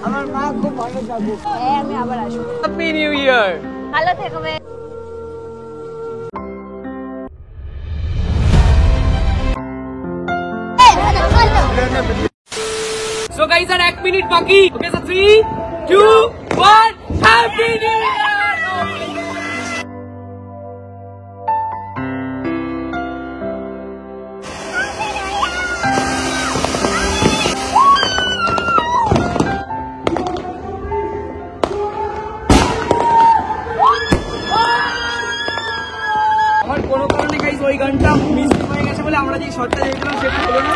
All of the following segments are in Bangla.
আমার মা খুব ভালো থাকুক। হ্যাঁ আমি আবার আসবো। Happy new year. ভালো থেকো। So guys, আর 1 মিনিট বাকি। Okay, so 3, 2, 1, happy new year. আমার কোনো কারণে গাইস ওই গানটা মিস হয়ে গেছে বলে আমরা যে শটটা দেখলাম সেটা হলো না।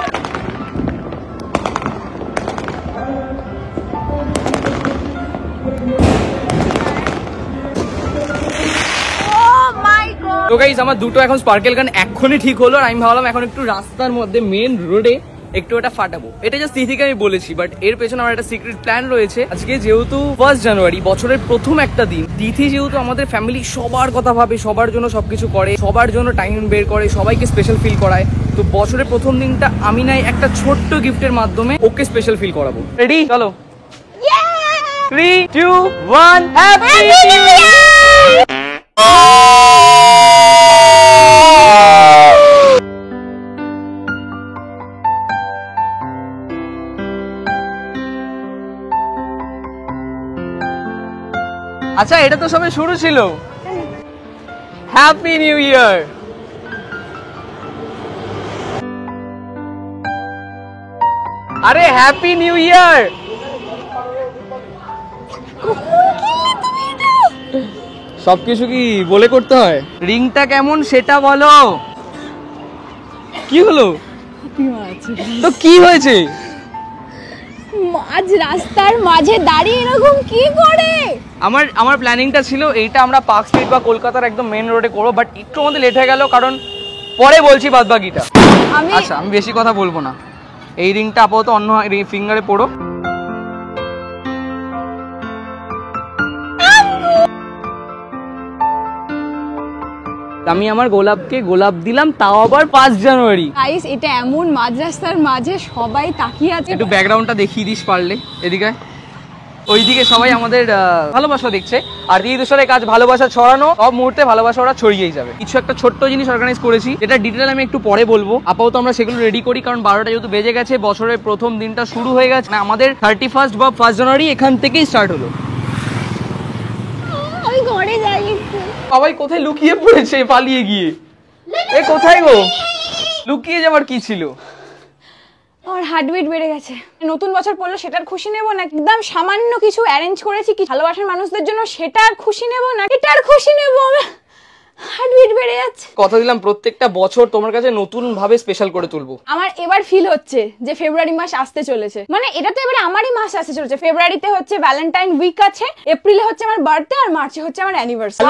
তো গাইস আমার দুটো এখন স্পার্কেল গান এখনই ঠিক হলো, আর আমি ভাবলাম এখন একটু রাস্তার মধ্যে মেন রোডে একটু এটা ফাটাবো। এটা জাস্ট তিথিকে আমি বলেছি, বাট এর পেছনে আমার একটা সিক্রেট প্ল্যান রয়েছে। আজকে যেহেতু 1 জানুয়ারি, বছরের প্রথম একটা দিন, তিথি যেহেতু আমাদের ফ্যামিলি সবার কথা ভাবে, সবার জন্য সবকিছু করে, সবার জন্য টাইম বের করে, সবাইকে স্পেশাল ফিল করায়, তো বছরের প্রথম দিনটা আমি নাই একটা ছোট্ট গিফটের মাধ্যমে ওকে স্পেশাল ফিল করাবো। রেডি? চলো 3, 2, 1, হ্যাপি নিউ ইয়ার। আচ্ছা, এটা তো সবে শুরু ছিল। Happy new year. আরে হ্যাপি নিউ ইয়ার। সবকিছু কি বলে করতে হয়? রিংটা কেমন সেটা বলো। কি হলো? তো কি হয়েছে? আজ রাস্তার মাঝে দাঁড়িয়ে এরকম কি করে? আমার প্ল্যানিংটা ছিল এইটা আমরা পার্ক স্ট্রিট বা কলকাতার একদম মেন রোডে করবো, বাট একটু আমাদের লেট হয়ে গেল, কারণ পরে বলছি বাদবাকিটা। আচ্ছা, আমি বেশি কথা বলবো না। এই রিংটা আপাতত অন্য ফিঙ্গারে পড়ো। আমি আমার গোলাপকে গোলাপ দিলাম, তাও আবার 5 জানুয়ারি। গাইস, এটা এমন মাঝ রাস্তার মাঝে সবাই তাকিয়ে আছে। একটু ব্যাকগ্রাউন্ডটা দেখিয়ে দিস পারলে। এদিকে ওইদিকে সবাই আমাদের ভালোবাসা দেখছে, আর এই দূষণের কাজ ভালোবাসা ছড়ানো, সব মুহূর্তে ভালোবাসা ওরা ছড়িয়েই যাবে। কিছু একটা ছোট্ট জিনিস অর্গানাইজ করেছি, যেটা ডিটেল আমি একটু পরে বলবো। আপাতত আমরা সেগুলো রেডি করি, কারণ 12টা যেহেতু বেজে গেছে, বছরের প্রথম দিনটা শুরু হয়ে গেছে। না, আমাদের 31 বা 1 জানুয়ারি এখান থেকেই স্টার্ট হলো। আমি ঘরে যাই একটু। সবাই কোথায় লুকিয়ে পড়েছে পালিয়ে গিয়ে। এ কোথায় গো? লুকিয়ে যাওয়ার কি ছিল? আমার হার্টবিট বেড়ে গেছে। নতুন বছর পড়লো, সেটার খুশি নেব না একদম সামান্য কিছু অ্যারেঞ্জ করেছি কি ভালোবাসার মানুষদের জন্য, সেটার খুশি নেব না এটার খুশি নেব। হার্টবিট বেড়ে যাচ্ছে। কথা দিলাম প্রত্যেকটা বছর তোমার কাছে নতুন ভাবে স্পেশাল করে তুলবো। আমার এবার ফিল হচ্ছে যে ফেব্রুয়ারি মাস আসতে চলেছে, মানে এটা তো এবার আমারই মাস আসতে চলেছে। ফেব্রুয়ারিতে হচ্ছে ভ্যালেন্টাইন উইক আছে, এপ্রিলে হচ্ছে আমার বার্থডে, আর মার্চে হচ্ছে আমার অ্যানিভার্সারি।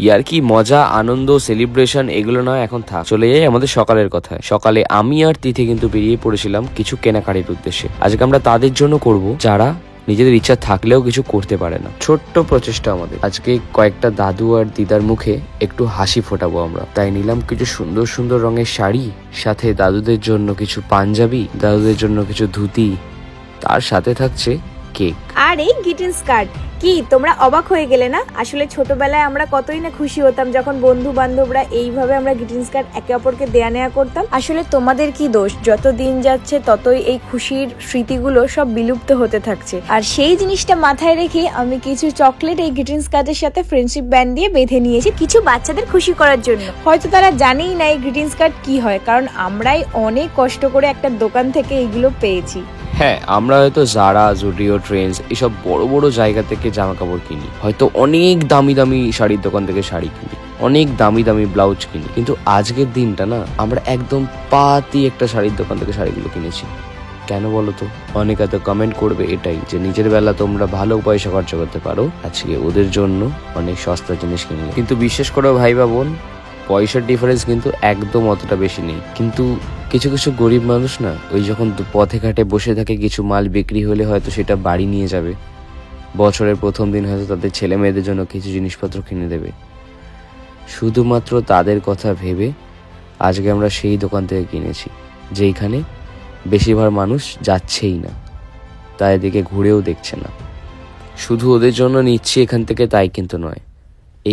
ইয়ার কি মজা, আনন্দ, সেলিব্রেশন এগুলো নয়, এখন থাক। চলে যাই আমাদের সকালের কথায়। সকালে আমি আর তিথি কিন্তু বেরিয়ে পড়েছিলাম কিছু কেনাকাটির উদ্দেশ্যে। আজকে আমরা তাদের জন্য করব যারা নিজেদের ইচ্ছা থাকলেও কিছু করতে পারে না। ছোট্ট প্রচেষ্টা আমাদের। আজকে কয়েকটা দাদু আর দিদার মুখে একটু হাসি ফোটাবো আমরা, তাই নিলাম কিছু সুন্দর সুন্দর রঙের শাড়ি, সাথে দাদুদের জন্য কিছু পাঞ্জাবি, দাদুদের জন্য কিছু ধুতি, তার সাথে থাকছে কেক আর এই গ্রিটিংস কার্ড। কি তোমরা অবাক হয়ে গেলে না? আসলে ছোটবেলায় আমরা কতই না খুশি হতাম যখন বন্ধু বান্ধবরা এইভাবে আমরা গ্রিটিংস কার্ড একে অপরকে দেয়া নেওয়া করতাম। আসলে তোমাদের কি দোষ, যত দিন যাচ্ছে ততই এই খুশির স্মৃতিগুলো সব বিলুপ্ত হতে থাকছে। আর সেই জিনিসটা মাথায় রেখে আমি কিছু চকলেট এই গ্রিটিংস কার্ডের সাথে ফ্রেন্ডশিপ ব্যান্ড দিয়ে বেঁধে নিয়েছি কিছু বাচ্চাদের খুশি করার জন্য। হয়তো তারা জানেই না এই গ্রিটিংস কার্ড কি হয়, কারণ আমরাই অনেক কষ্ট করে একটা দোকান থেকে এগুলো পেয়েছি। হ্যাঁ, আমরা হয়তো জারা, জুডিও, ট্রেন্ডস এসব বড় বড় জায়গা থেকে জামা কাপড় কিনি, হয়তো অনেক দামি দামি শাড়ির দোকান থেকে শাড়ি কিনি, অনেক দামি দামি ব্লাউজ কিনি, কিন্তু আজকের দিনটা না আমরা একদম পাতি একটা শাড়ির দোকান থেকে শাড়িগুলো কিনেছি। কেন বলো তো? অনেকে হয়তো কমেন্ট করবে এটাই যে নিজের বেলা তোমরা ভালো পয়সা খরচ করতে পারো, আজকে ওদের জন্য অনেক সস্তা জিনিস কিনলে। কিন্তু বিশ্বাস করো ভাই বা বোন, পয়সার ডিফারেন্স কিন্তু একদম অতটা বেশি নেই। কিন্তু কিছু কিছু গরিব মানুষ না, ওই যখন পথে ঘাটে বসে থাকে, কিছু মাল বিক্রি হলে হয়তো সেটা বাড়ি নিয়ে যাবে, বছরের প্রথম দিন হয়তো তাদের ছেলে মেয়েদের জন্য কিছু জিনিসপত্র কিনে দেবে। শুধুমাত্র তাদের কথা ভেবে আজকে আমরা সেই দোকান থেকে কিনেছি যেইখানে বেশিরভাগ মানুষ যাচ্ছেই না, তাই এদিকে ঘুরেও দেখছে না। শুধু ওদের জন্য নিচ্ছি এখান থেকে তাই কিন্তু নয়,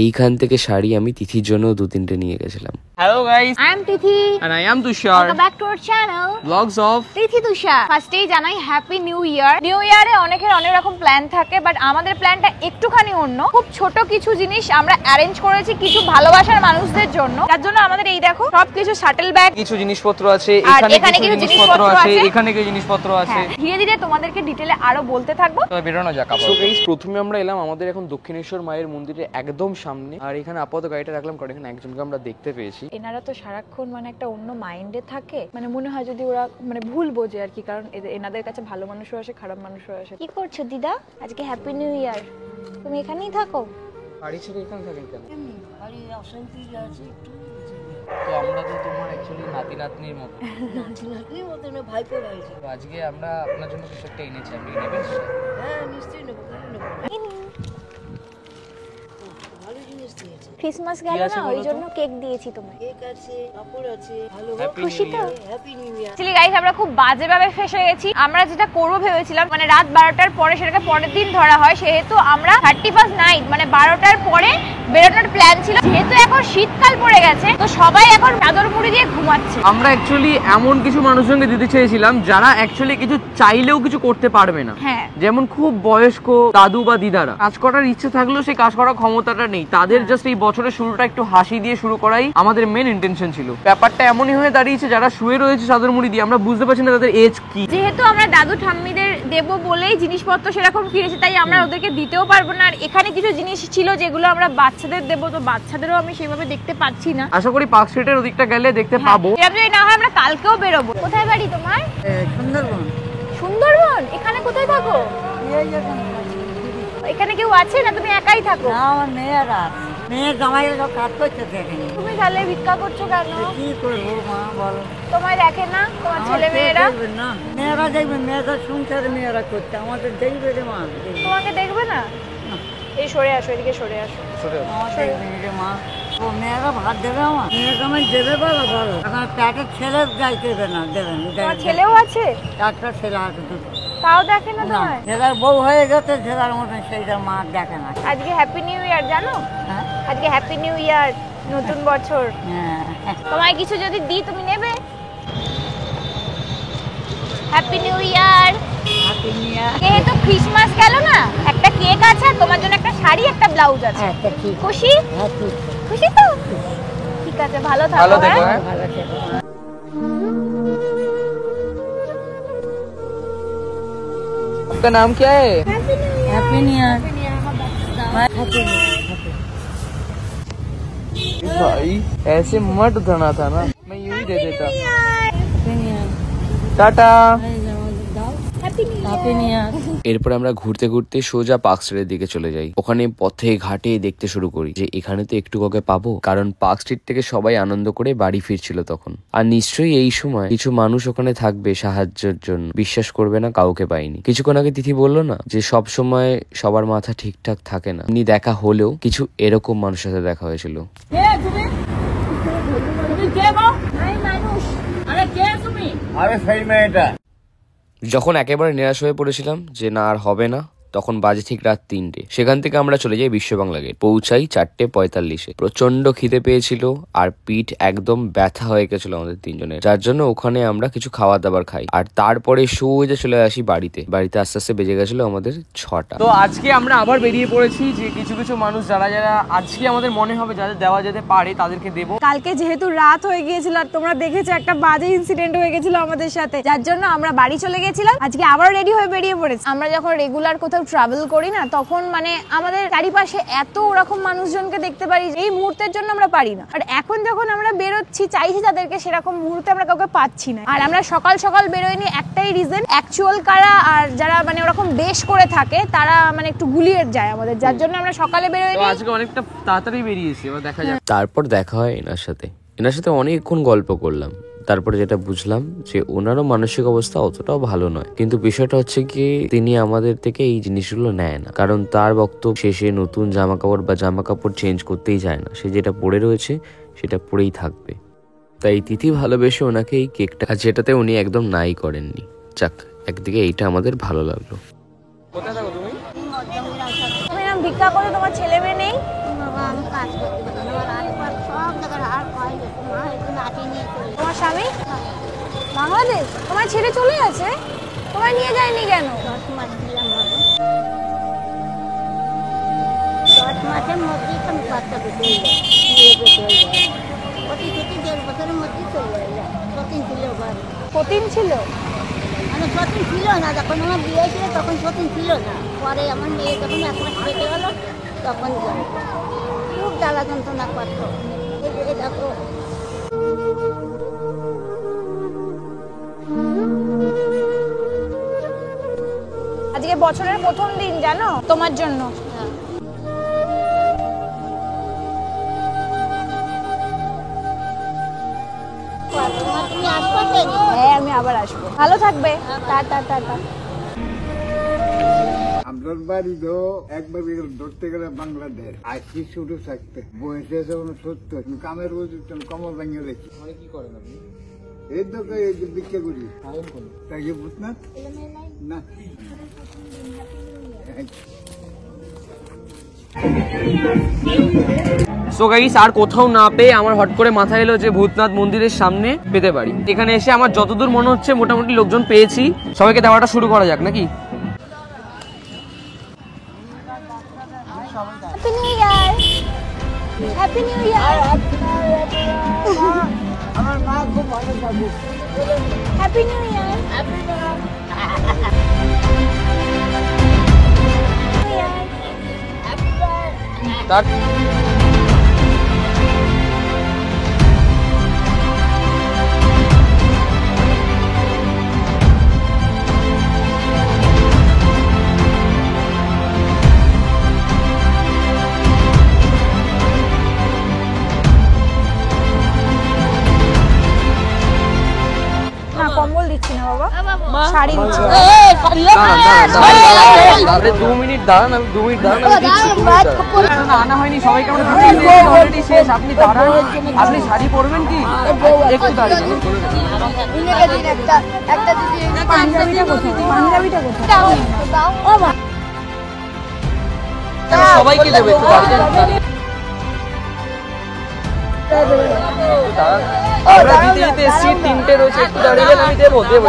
এইখান থেকে শাড়ি আমি তিথির জন্য 2-3টে নিয়ে গেছিলাম। Hello guys, I am Tithi. and I am Tushar. Welcome back to our channel. Vlogs of তিথি তুষার। ফার্স্টেই জানাই হ্যাপি নিউ ইয়ার। নিউ ইয়ারে অনেকের অনেক রকম প্ল্যান থাকে, বাট আমাদের প্ল্যানটা একটুখানি অন্য। খুব ছোট কিছু জিনিস আমরা অ্যারেঞ্জ করেছি কিছু ভালোবাসার মানুষদের জন্য, যার জন্য আমাদের এই দেখো সবকিছু শাটল ব্যাগ, কিছু জিনিসপত্র আছে, আর এখানে কিছু জিনিসপত্র আছে, এখানে কিছু জিনিসপত্র আছে। ধীরে ধীরে তোমাদেরকে ডিটেলে আরো বলতে থাকবো। তো বেরোনো যাক। সো গাইস, প্রথমে আমরা এলাম আমাদের এখন দক্ষিণেশ্বর মায়ের মন্দিরের একদম সামনে, আর এখানে আপাতত গাড়িটা রাখলাম কারণ এখানে একজনকে আমরা দেখতে পেয়েছি। এনারা তো সারাক্ষণ মানে একটা অন্য মাইন্ডে থাকে, মানে মনে হয় যদি ওরা মানে ভুল বোঝে আর কি, কারণ এনাদের কাছে ভালো মানুষও আসে, খারাপ মানুষও আসে। কি করছো দিদা? আজকে হ্যাপি নিউ ইয়ার। তুমি এখানেই থাকো? বাড়ি ছেড়ে এখানে থাকেন কেন? তো আমরা তো তোমার অ্যাকচুয়ালি নাতি নাতনির মতো। নাতনির মতো না, ভাইপো ভাইজি। তো আজকে আমরা আপনার জন্য কিছু একটা এনেছি, আপনি নেবেন সেটা? হ্যাঁ নিশ্চয়ই নেবো, কেন নেবো? ভালো জিনিস দিয়েছে। ক্রিসমাস গেল না, ওই জন্য কেক দিয়েছি তোমায়। কেক আছে, কাপড় আছে, ভালো। খুশি তো? Happy new year. Actually guys আমরা খুব বাজেভাবে ফেসে গেছি। আমরা যেটা করবো ভেবেছিলাম মানে রাত 12টার পরে সেটাকে পরের দিন ধরা হয়, সেহেতু আমরা 31st নাইট মানে 12টার পরে বেরোনোর প্ল্যান ছিল। যেহেতু এখন শীতকাল পড়ে গেছে তো সবাই এখন চাদর মুড়ি দিয়ে ঘুমাচ্ছে। আমরা অ্যাকচুয়ালি এমন কিছু মানুষজনকে দিতে চেয়েছিলাম যারা অ্যাকচুয়ালি কিছু চাইলেও কিছু করতে পারবে না। হ্যাঁ, যেমন খুব বয়স্ক দাদু বা দিদারা, কাজ করার ইচ্ছে থাকলেও সেই কাজ করার ক্ষমতাটা নেই, তাদের জাস্ট এই বছরের শুরুটা একটু হাসি দিয়ে শুরু করাই আমাদের মেন ইন্টেনশন ছিল। ব্যাপারটা এমনই হয়ে দাঁড়িয়েছে যারা শুয়ে রয়েছে চাদর মুড়ি দিয়ে, আমরা বুঝতে পারছি না তাদের এজ কি। যেহেতু আমরা দাদু ঠাম্মিদের দেবো বলেই জিনিসপত্র সেরকম কিনেছি, তাই আমরা ওদেরকে দিতেও পারবো না। আর এখানে কিছু জিনিস ছিল যেগুলো আমরা বাচ্চাদের দেবো, তো বাচ্চাদেরও আমি সেভাবে দেখতে পাচ্ছি না। আশা করি পার্ক স্ট্রিটের ওদিকটা গেলে দেখতে পাবো। এরকম যদি না হয় আমরা কালকেও বেরোবো। কোথায় বাড়ি তোমার? সুন্দরবন। সুন্দরবন? এখানে কোথায় থাকো? এখানে কেউ আছে না, তুমি একাই থাকো? না, আমার মেয়েরা, মেয়ের জামাইরা সব কাজ করছে এখানে। তুমি তাহলে ভিক্ষা করছো কেন? কি করবো মা বলো? তোমায় দেখে না তোমার ছেলে মেয়েরা? না, মেয়েরা দেখবে, মেয়েরা সংসারে মেয়েরা করছে, আমাদের দেখবে রে মা। তোমাকে দেখবে না? এই সরে আসো, এদিকে সরে আসো। আমাদের দেখবে রে মা। ও মেয়েরা ভাত দেবে আমার? মেয়ের জামাই দেবে বলো বলো? এখন প্যাটের ছেলে যাইতে দেবে না, দেবেন। তোমার ছেলেও আছে? একটা ছেলে আছে, দুটো। তাও দেখে না না, তোমায়? ছেলের বউ হয়ে গেছে, ছেলের মতন সেইটার মা দেখে না। আজকে হ্যাপি নিউ ইয়ার, জানো? হ্যাঁ আজকে হ্যাপি নিউ ইয়ার, নতুন বছর। হ্যাঁ। তোমায় কিছু যদি দিই তুমি নেবে? Happy new year. Happy new year. যেহেতু ক্রিসমাস গেল না, একটা কেক আছে, আর তোমার জন্য একটা শাড়ি একটা ব্লাউজ আছে। আচ্ছা ঠিক। খুশি? হ্যাঁ ঠিক। খুশি তো? ঠিক আছে, ভালো থাকো। ভালো থেকো, হ্যাঁ? হ্যাঁ। ভালো থেকো। आपका नाम क्या है? Happy new year. Happy new year. भाई ऐसे मत उठाना था ना, मैं यूं ही दे देता। Happy new year. Tata. Happy new year. এরপর আমরা ঘুরতে ঘুরতে সোজা পার্ক স্ট্রিটের দিকে চলে যাই। ওখানে পথে ঘাটে দেখতে শুরু করি যে এখানে তো একটু কাউকে পাবো, কারণ পার্ক স্ট্রিট থেকে সবাই আনন্দ করে বাড়ি ফিরছিল তখন। আর নিশ্চয়ই এই সময় কিছু মানুষ ওখানে থাকবে সাহায্যের জন্য। বিশ্বাস করবে না, কাউকে পাইনি। কিছুক্ষণ আগে তিথি বললো না যে সব সময় সবার মাথা ঠিকঠাক থাকে না, এমনি দেখা হলেও কিছু এরকম মানুষের সাথে দেখা হয়েছিল। আরে সেই মেয়েটা। যখন একেবারে নিরাশ হয়ে পড়েছিলাম যে না আর হবে না, তখন বাজে ঠিক রাত 3টে। সেখান থেকে আমরা চলে যাই বিশ্ব বাংলা গেট। পৌঁছাই 4:45। প্রচন্ড খিদে পেয়েছিল আর পিঠ একদম ব্যথা হয়ে গেছিল আমাদের তিনজনের, যার জন্য ওখানে আমরা কিছু খাবার দাবার খাই আর তারপরে সোজা চলে আসি বাড়িতে। আস্তে আস্তে বেজে গেছিল আমাদের 6টা। তো আজকে আমরা আবার বেরিয়ে পড়েছি যে কিছু কিছু মানুষ যারা যারা আজকে আমাদের মনে হবে যাদের দেওয়া যেতে পারে তাদেরকে দেবো। কালকে যেহেতু রাত হয়ে গিয়েছিল আর তোমরা দেখেছো একটা বাজে ইনসিডেন্ট হয়ে গেছিল আমাদের সাথে, যার জন্য আমরা বাড়ি চলে গেছিলাম। আজকে আবার রেডি হয়ে বেরিয়ে পড়েছি। আমরা যখন রেগুলার কোথাও ট্রাভেল করি না, তখন মানে আমাদের চারিপাশে এত ওরকম মানুষজনকে দেখতে পারি এই মুহূর্তের জন্য আমরা পারি না। আর এখন যখন আমরা বেরোচ্ছি চাইছি তাদেরকে, সেরকম মুহূর্তে আমরা কাউকে পাচ্ছি না। আর আমরা সকাল সকাল বেরোয়নি একটাই রিজন, অ্যাকচুয়াল কারা আর যারা মানে ওরকম বেশ করে থাকে তারা মানে একটু গুলিয়ে যায় আমাদের, যার জন্য আমরা সকালে তো বেরোয়নি। আজকে অনেকটা তাড়াতাড়ি বেরিয়েছি, এবার দেখা যাক। তারপর দেখা হয় এনার সাথে অনেকক্ষণ গল্প করলাম। তারপরে যেটা বুঝলাম যে ওনারও মানসিক অবস্থা অতটাও ভালো নয়, কিন্তু বিষয়টা হচ্ছে কি তিনি আমাদের থেকে এই জিনিসগুলো নেয় না, কারণ তার বক্তব্য শেষে নতুন জামা কাপড় বা জামা কাপড় চেঞ্জ করতেই যায় না, সে যেটা পরে রয়েছে সেটা পরেই থাকবে। তাই তিথি ভালোবেসে ওনাকে এই কেকটা, যেটাতে উনি একদম নাই করেননি। যাক, একদিকে এইটা আমাদের ভালো লাগলো। কোথায় থাকো তুমি? তুমি এরকম ভিক্ষা করে, তোমার ছেলে মেয়ে নেই? আমি কাজ করতে পারি না, আরেকবার সব জায়গায় আর কয় মা একটু লাঠি নিয়ে চলে তোমার স্বামী বাংলাদেশ, তোমার ছেড়ে চলে গেছে, তোমায় নিয়ে যায়নি কেন? 10 মাস ছিলাম বাবা, 10 মাসের মধ্যেই তো আমি বাচ্চা পেতে বিয়ে পেতে প্রতি থেকে 1.5 বছরের মধ্যেই চলে এলাম। সতীন ছিল বাড়ি, সতীন ছিল? মানে সতীন ছিল না, যখন আমার বিয়ে ছিল তখন সতীন ছিল না। পরে আমার মেয়ে যখন 1 মাস পেটে গেল তখন যাই, খুব জ্বালা যন্ত্রণা করতো। এই দেখো আজকে বছরের প্রথম দিন জানো তোমার জন্য। তুমি আসবে? হ্যাঁ, আমি আবার আসবো। ভালো থাকবে। Tata tata. আপনার বাড়ি তো একবার ধরতে গেলে বাংলাদেশ, আসছি শুরু থাকতে বয়সে যখন 70, কামের বুঝতে কমর ভেঙে রেখি। কি করেন আপনি? এই তো এই যে ভিক্ষা করি, তাই কি বুঝ না? না সো গাইস, আর কোথাও না পেয়ে আমার হট করে মাথায় এলো যে ভূতনাথ মন্দিরের সামনে পেতে পারি। এখানে এসে আমার যতদূর মনে হচ্ছে মোটামুটি লোকজন পেয়েছি, সবাইকে দেওয়াটা শুরু করা যাক নাকি? Happy new year. Happy new year. আমার মা খুব ভালো থাকে। Happy new year. তার না, কম্বল দিচ্ছি না বাবা, শাড়ি দিচ্ছি। 2 মিনিট দাঁড়ান, আমি 2 মিনিট দাঁড়ান, আমি দিচ্ছি। 2 মিনিট দাঁড়ান। আনা হয়নি, সবাইকে আমরা অলরেডি শেষ। আপনি দাঁড়ান, আপনি শাড়ি পরবেন কি? একটু দাঁড়িয়ে পাঞ্জাবিটা কোথায়? পাঞ্জাবিটা কোথায়? সবাইকে দেবে, একটু দাঁড়িয়ে আমরা দিতে দিতে এসছি, 3টে রয়েছে, একটু দাঁড়িয়ে গেলে আমি দেবো দেবো।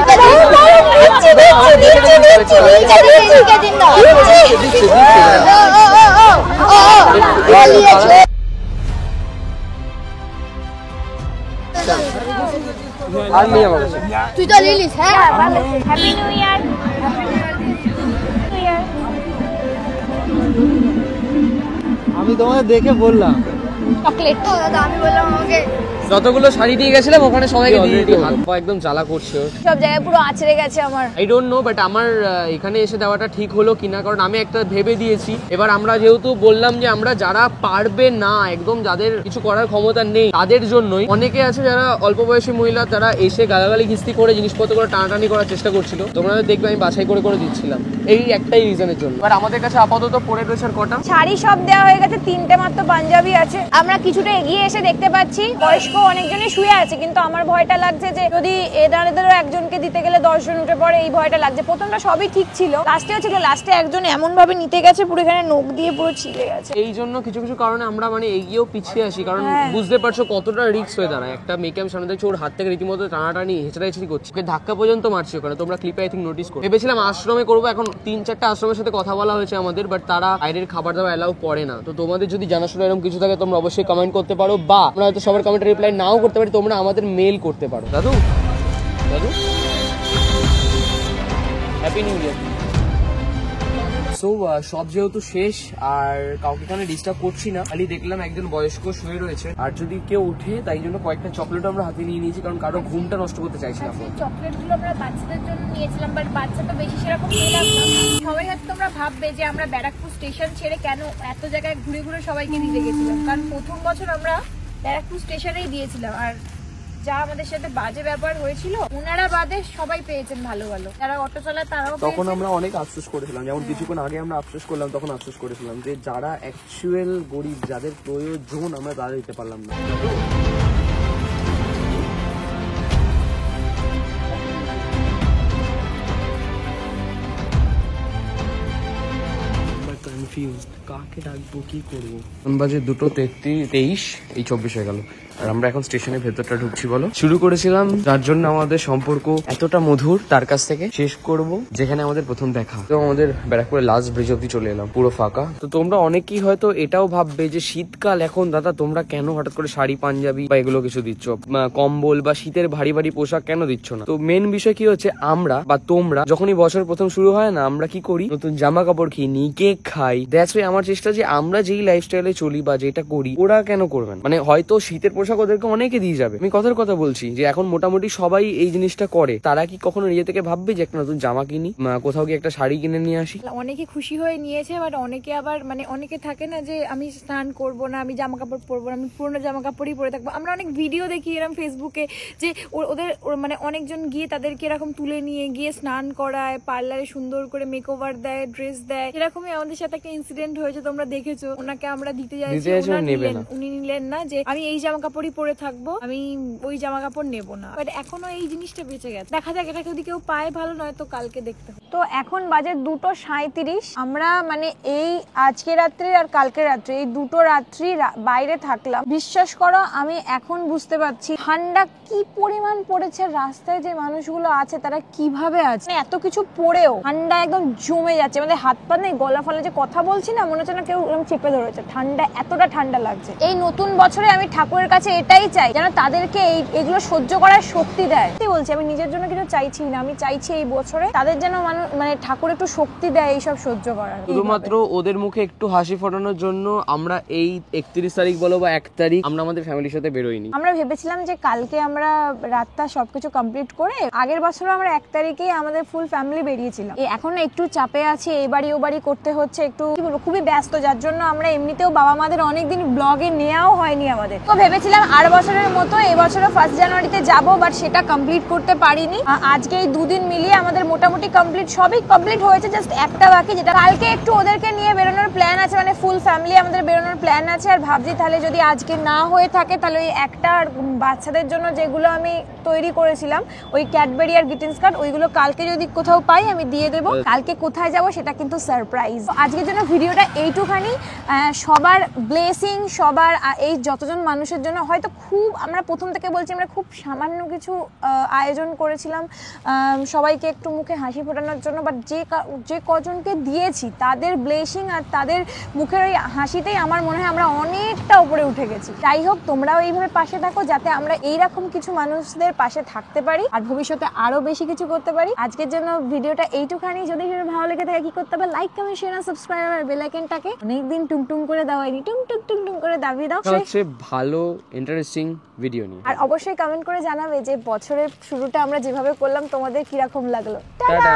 আর নেই আমার কাছে। তুই তো লিলিস। হ্যাঁ, হ্যাপি নিউ ইয়ার। আমি তোমাকে দেখে বললাম চকলেট। আমি বললাম আমাকে যতগুলো শাড়ি দিয়ে গেছিলাম ওখানে সবাইকে দিয়ে দিই। হাত পা একদম জ্বালা করছে। সব জায়গায় পুরো আছড়ে গেছে আমার। আই ডোন্ট নো, বাট আমার এখানে এসে দেওয়াটা ঠিক হলো কিনা, কারণ আমি একটা ভেবে দিয়েছি। এবার আমরা যেহেতু বললাম যে আমরা যারা পারবে না, একদম যাদের কিছু করার ক্ষমতা নেই, তাদের জন্যই। অনেকে আছে যারা অল্প বয়সী মহিলা, তারা এসে গালাগালি খিস্তি করে জিনিসপত্র করে টানাটানি করার চেষ্টা করছিল। তোমরা দেখবে আমি বাছাই করে করে দিচ্ছিলাম এই একটাই রিজনের জন্য। এবার আমাদের কাছে আপাতত পড়ে রয়েছে আর কটা শাড়ি সব দেওয়া হয়ে গেছে, 3টে মাত্র পাঞ্জাবি আছে। আমরা কিছুটা এগিয়ে এসে দেখতে পাচ্ছি বয়স্ক অনেকজনই শুয়ে আছে, কিন্তু আমার ভয়টা লাগছে যে যদি এদেরও একজনকে দিতে গেলে 10 জন উঠে পড়ে, এই ভয়টা লাগছে। প্রথমটা সবই ঠিক ছিল, লাস্টে হচ্ছে লাস্টে একজন এমন ভাবে নিতে গেছে পুরো এখানে নখ দিয়ে পুরো ছিঁড়ে গেছে। এই জন্য কিছু কিছু কারণে আমরা মানে এগিয়েও পিছিয়ে আসি, কারণ বুঝতে পারছো কতটা রিস্ক হয়ে দাঁড়ায়। একটা মেয়েকে আমি সামনে দেখছি, ওর হাত থেকে রীতিমতো টানাটানি হেঁচড়াহেঁচড়ি করছে, ওকে ধাক্কা পর্যন্ত মারছি ওখানে। তোমরা ক্লিপে আই থিঙ্ক নোটিস করো। ভেবেছিলাম আশ্রমে করবো, এখন 3-4টা আশ্রমের সাথে কথা বলা হয়েছে আমাদের, বাট তারা বাইরের খাবার দাবার অ্যালাউ করে না। তো তোমাদের যদি জানাশোনা এরকম কিছু থাকে তোমরা অবশ্যই কমেন্ট করতে পারো, বা আমরা হয়তো সবার কমেন্টে রিপ্লাই নাও করতে পারি, তোমরা আমাদের মেল করতে পারো। দাদু দাদু হ্যাপি নিউ ইয়ার। সো সব যেহেতু শেষ আর কাউকে এখানে ডিস্টার্ব করছি না, খালি দেখলাম একজন বয়স্ক শুয়ে রয়েছে, আর যদি কেউ উঠে তাই জন্য কয়েকটা চকলেট আমরা হাতে নিয়ে নিয়েছি, কারণ কারো ঘুমটা নষ্ট করতে চাইছিলাম। চকলেটগুলো আমরা বাচ্চাদের জন্য নিয়েছিলাম, বাট বাচ্চা তো বেশি সেরকম পেলাম না। সবাই হয়তো তোমরা ভাববে যে আমরা ব্যারাকপুর স্টেশন ছেড়ে কেন এত জায়গায় ঘুরে ঘুরে সবাইকে দিতে গেছিলাম, কারণ প্রথম বছর আমরা ব্যারাকপুর স্টেশনেই দিয়েছিলাম। আর যা আমাদের সাথে বাজে ব্যাপার হয়েছিল ওনারা বাদে সবাই পেয়েছেন ভালো ভালো, যারা অটো চালায় তারাও তখন আমরা অনেক আফসোস করেছিলাম, যেমন কিছুক্ষণ আগে আমরা আফসোস করলাম, তখন আফসোস করেছিলাম যে যারা অ্যাকচুয়াল গরিব, যাদের প্রয়োজন আমরা তাদের দিতে পারলাম না। কাকে ডাকবো, কি করবো? বাজে 2:23, এই 24 হয়ে গেল, আর আমরা এখন স্টেশনের ভেতরটা ঢুকছি। বলো, শুরু করেছিলাম যার জন্য আমাদের সম্পর্ক এতটা মধুর, তার কাছ থেকে শেষ করব যেখানে আমাদের প্রথম দেখা। তো আমাদের ব্যারাকপুরের লাস্ট ব্রিজ অব্দি চলে এলাম, পুরো ফাঁকা। তো তোমরা অনেকেই হয়তো এটাও ভাববে যে শীতকাল এখন, দাদা তোমরা কেন হঠাৎ করে শাড়ি পাঞ্জাবি বা এগুলো কিছু দিচ্ছ, কম্বল বা শীতের ভারী ভারী পোশাক কেন দিচ্ছ না? তো মেন বিষয় কি হচ্ছে, আমরা বা তোমরা যখনই বছর প্রথম শুরু হয় না, আমরা কি করি, নতুন জামা কাপড় কিনি, কেক খাই। দ্যাটস ওয়াই আমার চেষ্টা যে আমরা যেই লাইফস্টাইলে চলি বা যেটা করি ওরা কেন করবেন। মানে হয়তো শীতের পোশাক ওদেরকে অনেকে দিয়ে যাবে, আমি কথার কথা বলছি যে এখন মোটামুটি সবাই এই জিনিসটা করে, তারা কি কখনো নিজে থেকে ভাববে যে একটা নতুন জামা কিনি, কোথাও কি একটা শাড়ি কিনে নিয়ে আসি? অনেকে খুশি হয়ে নিয়েছে, বাট অনেকে আবার মানে অনেকে থাকে না যে আমি স্নান করব না, আমি জামা কাপড় পরবো না, আমি পুরোনো জামা কাপড়ই পরে থাকবো। আমরা অনেক ভিডিও দেখি এরকম ফেসবুকে যে ওদের মানে অনেকজন গিয়ে তাদেরকে এরকম তুলে নিয়ে গিয়ে স্নান করায়, পার্লারে সুন্দর করে মেকওভার দেয়, ড্রেস দেয়। এরকমই আমাদের সাথে একটা ইনসিডেন্ট হয়েছে, তোমরা দেখেছো। ওনাকে আমরা দিতে যাইছি, উনি নিলেন না, যে আমি এই জামা কাপড়ই পরে থাকবো, আমি ওই জামা কাপড় নেবো না। বাট এখনো এই জিনিসটা বেঁচে গেছে, দেখা যাক এটা যদি কেউ পায় ভালো, নয় তো কালকে দেখতে হবে। তো এখন বাজে 2:37, আমরা মানে এই আজকে রাত্রি আর কালকে রাত্রি, এই দুটো রাত্রি বাইরে থাকলাম। বিশ্বাস করো আমি এখন বুঝতে পারছি ঠান্ডা কি পরিমাণ পড়েছে, রাস্তায় যে মানুষগুলো আছে তারা কিভাবে আছে। মানে এত কিছু পড়েও ঠান্ডা একদম জমে যাচ্ছে, আমাদের হাত পা নেই, গলা ফলে যে কথা বলছি না, মনে হচ্ছে না কেউ চেপে ধরেছে, ঠান্ডা এতটা ঠান্ডা লাগছে। এই নতুন বছরে আমি ঠাকুরের কাছে এটাই চাই যেন তাদেরকে এগুলো সহ্য করার শক্তি দেয়। বলছি আমি নিজের জন্য কিছু চাইছি না, আমি চাইছি এই বছরে তাদের যেন মানে ঠাকুর একটু শক্তি দেয় এইসব সহ্য করার। শুধুমাত্র ওদের মুখে একটু হাসি ফোটানোর জন্য আমরা এই 31 তারিখ বলো বা 1 তারিখ আমরা আমাদের ফ্যামিলির সাথে বেরোইনি। আমরা ভেবেছিলাম যে কালকে আমরা রাতটা সবকিছু কমপ্লিট করে, আগের বছর আমরা 1 তারিখেই আমাদের ফুল ফ্যামিলি বেরিয়েছিলাম। এখন একটু চাপে আছে, এই বাড়ি ও বাড়ি করতে হচ্ছে, একটু কি বলবো খুবই ব্যস্ত, যার জন্য আমরা এমনিতেও বাবা মাদের অনেকদিন ব্লগে নেওয়াও হয়নি আমাদের। তো ভেবেছিলাম আর বছরের মতো এবছরও 1 জানুয়ারিতে যাব, বাট সেটা কমপ্লিট করতে পারিনি। আজকে এই দুদিন মিলিয়ে আমাদের মোটামুটি কমপ্লিট, সবই কমপ্লিট হয়েছে, জাস্ট একটা বাকি, যেটা কালকে একটু ওদেরকে নিয়ে বেরোনোর প্ল্যান আছে, মানে ফুল ফ্যামিলি আমাদের বেরোনোর প্ল্যান আছে। আর ভাবছি তাহলে যদি আজকে না হয়ে থাকে তাহলে ওই একটা বাচ্চাদের জন্য যেগুলো আমি তৈরি করেছিলাম, ওই ক্যাডবেরি আর গ্রিটিংস কার্ড, ওইগুলো কালকে যদি কোথাও পাই আমি দিয়ে দেবো। কালকে কোথায় যাব সেটা কিন্তু সারপ্রাইজ। আজকের জন্য ভিডিওটা এইটুখানি। সবার ব্লেসিং, সবার এই যতজন মানুষের জন্য, হয়তো খুব আমরা প্রথম থেকে বলছি আমরা খুব সামান্য কিছু আয়োজন করেছিলাম সবাইকে একটু মুখে হাসি ফোটানোর জন্য, বাট যে কজনকে দিয়েছি তাদের ব্লেসিং আর তাদের মুখের ওই হাসিতেই আমার মনে হয় আমরা অনেকটা উপরে উঠে গেছি। যাই হোক, তোমরাও এইভাবে পাশে থাকো যাতে আমরা এইরকম কিছু মানুষদের পাশে থাকতে পারি আর ভবিষ্যতে আরো বেশি কিছু করতে পারি। আজকের জন্য ভিডিওটা এইটুখানি। যদি ভিডিও ভালো লেগে থাকে কি করতে হবে, লাইক কমেন্ট শেয়ার আর সাবস্ক্রাইব আর বেল আইকনটাকে অনেকদিন টুং করে দাওয়াইনি, টুং করে দাবিয়ে দাও। হচ্ছে ভালো ইন্টারেস্টিং ভিডিও নিয়ে। আর অবশ্যই কমেন্ট করে জানাবে যে বছরের শুরুটা আমরা যেভাবে করলাম তোমাদের কিরকম লাগলো। টাটা।